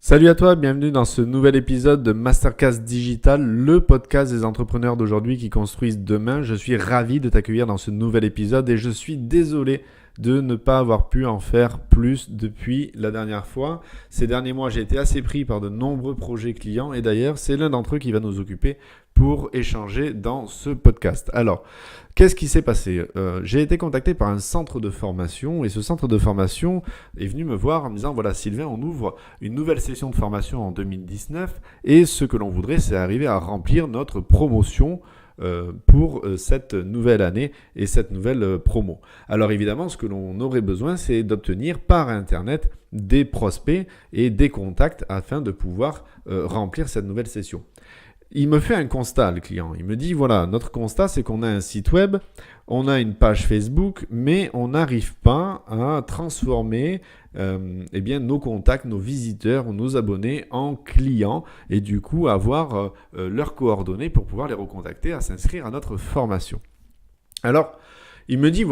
Salut à toi, bienvenue dans ce nouvel épisode de Masterclass Digital, le podcast des entrepreneurs d'aujourd'hui qui construisent demain. Je suis ravi de t'accueillir dans ce nouvel épisode et je suis désolé de ne pas avoir pu en faire plus depuis la dernière fois. Ces derniers mois, j'ai été assez pris par de nombreux projets clients et d'ailleurs, c'est l'un d'entre eux qui va nous occuper pour échanger dans ce podcast. Alors, qu'est-ce qui s'est passé ? J'ai été contacté par un centre de formation et ce centre de formation est venu me voir en me disant « Voilà Sylvain, on ouvre une nouvelle session de formation en 2019 et ce que l'on voudrait, c'est arriver à remplir notre promotion pour cette nouvelle année et cette nouvelle promo. » Alors évidemment, ce que l'on aurait besoin, c'est d'obtenir par Internet des prospects et des contacts afin de pouvoir remplir cette nouvelle session. Il me fait un constat, le client. Il me dit, voilà, notre constat, c'est qu'on a un site web, on a une page Facebook, mais on n'arrive pas à transformer nos contacts, nos visiteurs ou nos abonnés en clients et du coup avoir leurs coordonnées pour pouvoir les recontacter à s'inscrire à notre formation. Alors, il me dit,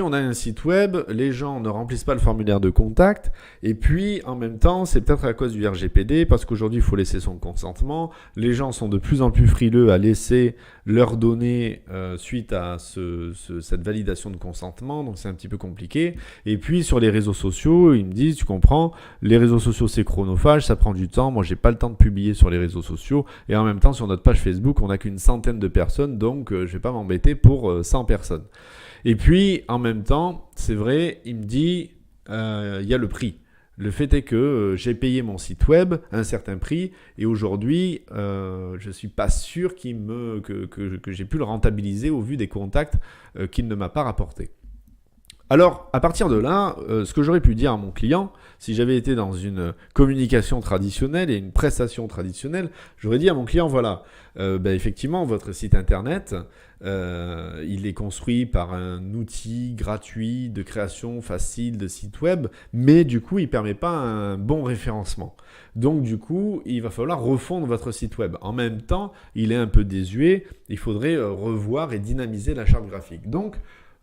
on a un site web, les gens ne remplissent pas le formulaire de contact, et puis en même temps, c'est peut-être à cause du RGPD, parce qu'aujourd'hui, il faut laisser son consentement. Les gens sont de plus en plus frileux à laisser leurs données suite à cette validation de consentement, donc c'est un petit peu compliqué. Et puis sur les réseaux sociaux, ils me disent, tu comprends, les réseaux sociaux, c'est chronophage, ça prend du temps, moi, j'ai pas le temps de publier sur les réseaux sociaux, et en même temps, sur notre page Facebook, on n'a qu'une centaine de personnes, donc je vais pas m'embêter pour 100 personnes. Et puis, en même temps, c'est vrai, il me dit, y a le prix. Le fait est que j'ai payé mon site web un certain prix et aujourd'hui, je ne suis pas sûr que j'ai pu le rentabiliser au vu des contacts qu'il ne m'a pas rapporté. Alors, à partir de là, ce que j'aurais pu dire à mon client, si j'avais été dans une communication traditionnelle et une prestation traditionnelle, j'aurais dit à mon client, voilà, effectivement, votre site internet, il est construit par un outil gratuit de création facile de site web, mais du coup, il ne permet pas un bon référencement. Donc, du coup, il va falloir refondre votre site web. En même temps, il est un peu désuet, il faudrait revoir et dynamiser la charte graphique. Donc,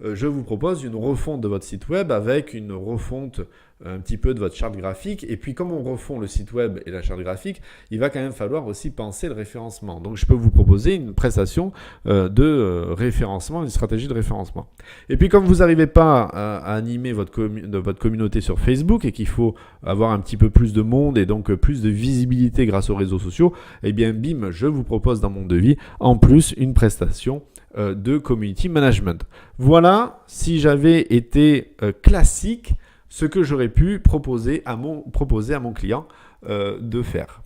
je vous propose une refonte de votre site web avec une refonte un petit peu de votre charte graphique. Et puis, comme on refond le site web et la charte graphique, il va quand même falloir aussi penser le référencement. Donc, je peux vous proposer une prestation de référencement, une stratégie de référencement. Et puis, comme vous n'arrivez pas à animer votre communauté sur Facebook et qu'il faut avoir un petit peu plus de monde et donc plus de visibilité grâce aux réseaux sociaux, eh bien, bim, je vous propose dans mon devis en plus une prestation de community management. Voilà, si j'avais été classique, ce que j'aurais pu proposer à mon client de faire.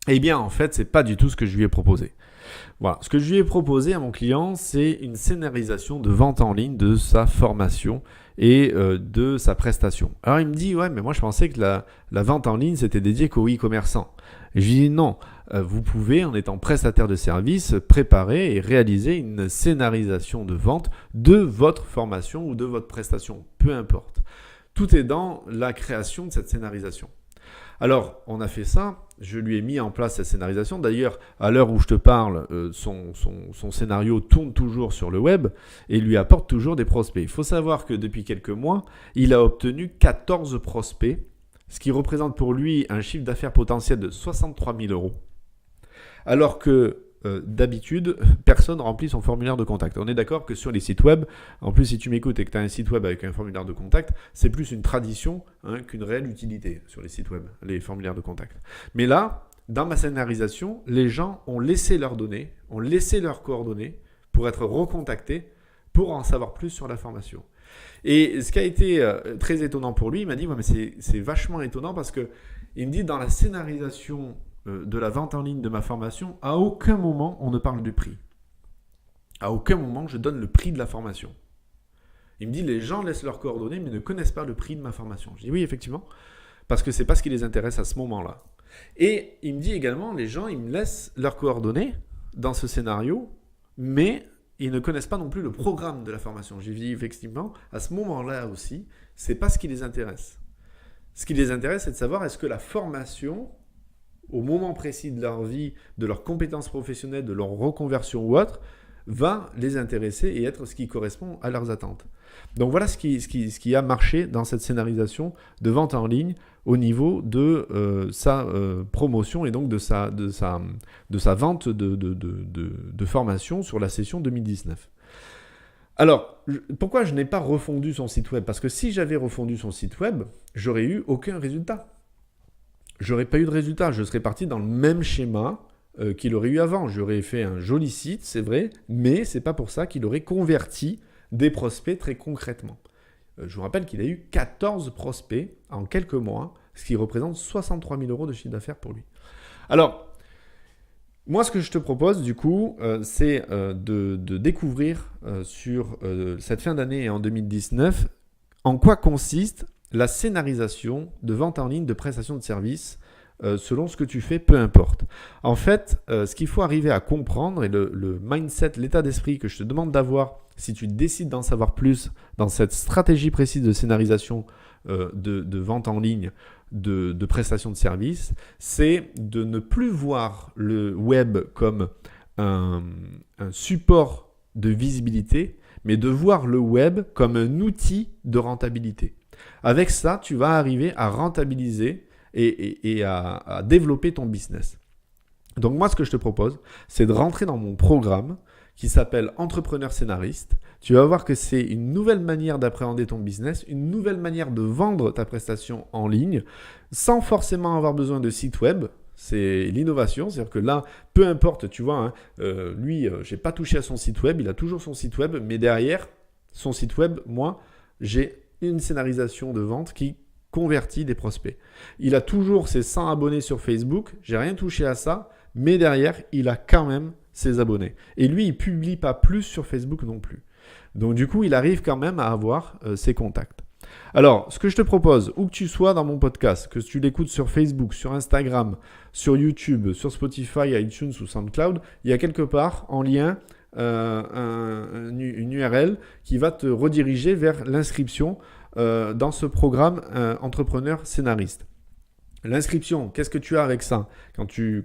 Eh bien, en fait, c'est pas du tout ce que je lui ai proposé. Voilà, ce que je lui ai proposé à mon client, c'est une scénarisation de vente en ligne de sa formation et de sa prestation. Alors, il me dit, ouais, mais moi, je pensais que la vente en ligne, c'était dédié qu'aux e-commerçants. Et je lui dis, non, vous pouvez, en étant prestataire de service, préparer et réaliser une scénarisation de vente de votre formation ou de votre prestation, peu importe. Tout est dans la création de cette scénarisation. Alors, on a fait ça, je lui ai mis en place cette scénarisation. D'ailleurs, à l'heure où je te parle, son scénario tourne toujours sur le web et lui apporte toujours des prospects. Il faut savoir que depuis quelques mois, il a obtenu 14 prospects, ce qui représente pour lui un chiffre d'affaires potentiel de 63 000 euros. Alors que d'habitude, personne ne remplit son formulaire de contact. On est d'accord que sur les sites web, en plus si tu m'écoutes et que tu as un site web avec un formulaire de contact, c'est plus une tradition qu'une réelle utilité sur les sites web, les formulaires de contact. Mais là, dans ma scénarisation, les gens ont laissé leurs données, ont laissé leurs coordonnées pour être recontactés pour en savoir plus sur la formation. Et ce qui a été très étonnant pour lui, il m'a dit, ouais, mais c'est vachement étonnant parce que il me dit dans la scénarisation de la vente en ligne de ma formation, à aucun moment on ne parle du prix. À aucun moment je donne le prix de la formation. Il me dit les gens laissent leurs coordonnées mais ne connaissent pas le prix de ma formation. Je dis oui effectivement, parce que c'est pas ce qui les intéresse à ce moment-là. Et il me dit également les gens ils me laissent leurs coordonnées dans ce scénario, mais ils ne connaissent pas non plus le programme de la formation. J'ai dit effectivement à ce moment-là aussi, c'est pas ce qui les intéresse. Ce qui les intéresse c'est de savoir est-ce que la formation au moment précis de leur vie, de leurs compétences professionnelles, de leur reconversion ou autre, va les intéresser et être ce qui correspond à leurs attentes. Donc voilà ce qui a marché dans cette scénarisation de vente en ligne au niveau de sa promotion et donc de sa vente de formation sur la session 2019. Alors, pourquoi je n'ai pas refondu son site web? Parce que si j'avais refondu son site web, j'aurais eu aucun résultat. J'aurais pas eu de résultat. Je serais parti dans le même schéma qu'il aurait eu avant. J'aurais fait un joli site, c'est vrai, mais c'est pas pour ça qu'il aurait converti des prospects très concrètement. Je vous rappelle qu'il a eu 14 prospects en quelques mois, ce qui représente 63 000 € de chiffre d'affaires pour lui. Alors, moi, ce que je te propose, du coup, c'est de découvrir sur cette fin d'année et en 2019 en quoi consiste la scénarisation de vente en ligne de prestations de services selon ce que tu fais, peu importe. En fait, ce qu'il faut arriver à comprendre et le mindset, l'état d'esprit que je te demande d'avoir si tu décides d'en savoir plus dans cette stratégie précise de scénarisation de vente en ligne de prestations de services, c'est de ne plus voir le web comme un support de visibilité, mais de voir le web comme un outil de rentabilité. Avec ça, tu vas arriver à rentabiliser et à développer ton business. Donc moi, ce que je te propose, c'est de rentrer dans mon programme qui s'appelle Entrepreneur Scénariste. Tu vas voir que c'est une nouvelle manière d'appréhender ton business, une nouvelle manière de vendre ta prestation en ligne, sans forcément avoir besoin de site web. C'est l'innovation, c'est-à-dire que là, peu importe, tu vois, lui, je n'ai pas touché à son site web, il a toujours son site web, mais derrière son site web, moi, j'ai une scénarisation de vente qui convertit des prospects. Il a toujours ses 100 abonnés sur Facebook, j'ai rien touché à ça, mais derrière, il a quand même ses abonnés. Et lui, il ne publie pas plus sur Facebook non plus. Donc du coup, il arrive quand même à avoir ses contacts. Alors, ce que je te propose, où que tu sois dans mon podcast, que tu l'écoutes sur Facebook, sur Instagram, sur YouTube, sur Spotify, iTunes ou SoundCloud, il y a quelque part en lien une URL qui va te rediriger vers l'inscription dans ce programme Entrepreneur Scénariste. L'inscription, qu'est-ce que tu as avec ça quand tu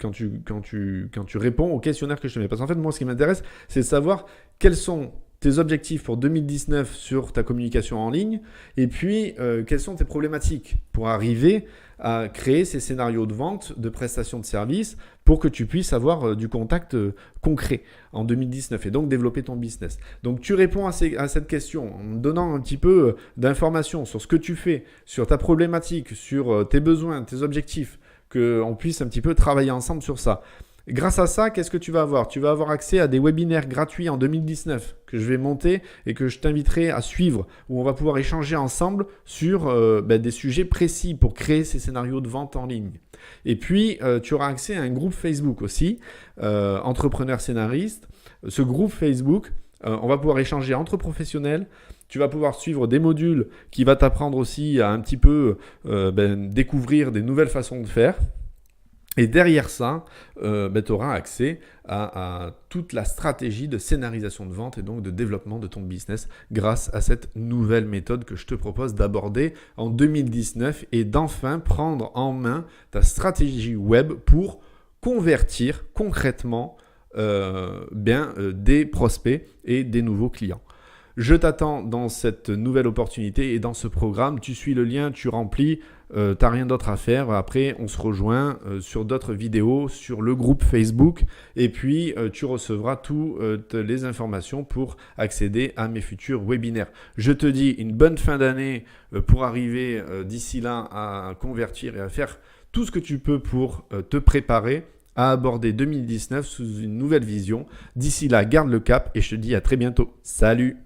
réponds au questionnaire que je te mets? Parce qu'en fait, moi, ce qui m'intéresse, c'est de savoir quels sont tes objectifs pour 2019 sur ta communication en ligne et puis quelles sont tes problématiques pour arriver à créer ces scénarios de vente, de prestations de services pour que tu puisses avoir du contact concret en 2019 et donc développer ton business. Donc tu réponds à cette question en me donnant un petit peu d'informations sur ce que tu fais, sur ta problématique, sur tes besoins, tes objectifs, qu'on puisse un petit peu travailler ensemble sur ça. Grâce à ça, qu'est-ce que tu vas avoir? Tu vas avoir accès à des webinaires gratuits en 2019 que je vais monter et que je t'inviterai à suivre, où on va pouvoir échanger ensemble sur des sujets précis pour créer ces scénarios de vente en ligne. Et puis, tu auras accès à un groupe Facebook aussi, Entrepreneur Scénariste. Ce groupe Facebook, on va pouvoir échanger entre professionnels. Tu vas pouvoir suivre des modules qui vont t'apprendre aussi à un petit peu découvrir des nouvelles façons de faire. Et derrière ça, tu auras accès à toute la stratégie de scénarisation de vente et donc de développement de ton business grâce à cette nouvelle méthode que je te propose d'aborder en 2019 et d'enfin prendre en main ta stratégie web pour convertir concrètement des prospects et des nouveaux clients. Je t'attends dans cette nouvelle opportunité et dans ce programme. Tu suis le lien, tu remplis, tu n'as rien d'autre à faire. Après, on se rejoint sur d'autres vidéos, sur le groupe Facebook. Et puis, tu recevras toutes les informations pour accéder à mes futurs webinaires. Je te dis une bonne fin d'année pour arriver d'ici là à convertir et à faire tout ce que tu peux pour te préparer à aborder 2019 sous une nouvelle vision. D'ici là, garde le cap et je te dis à très bientôt. Salut!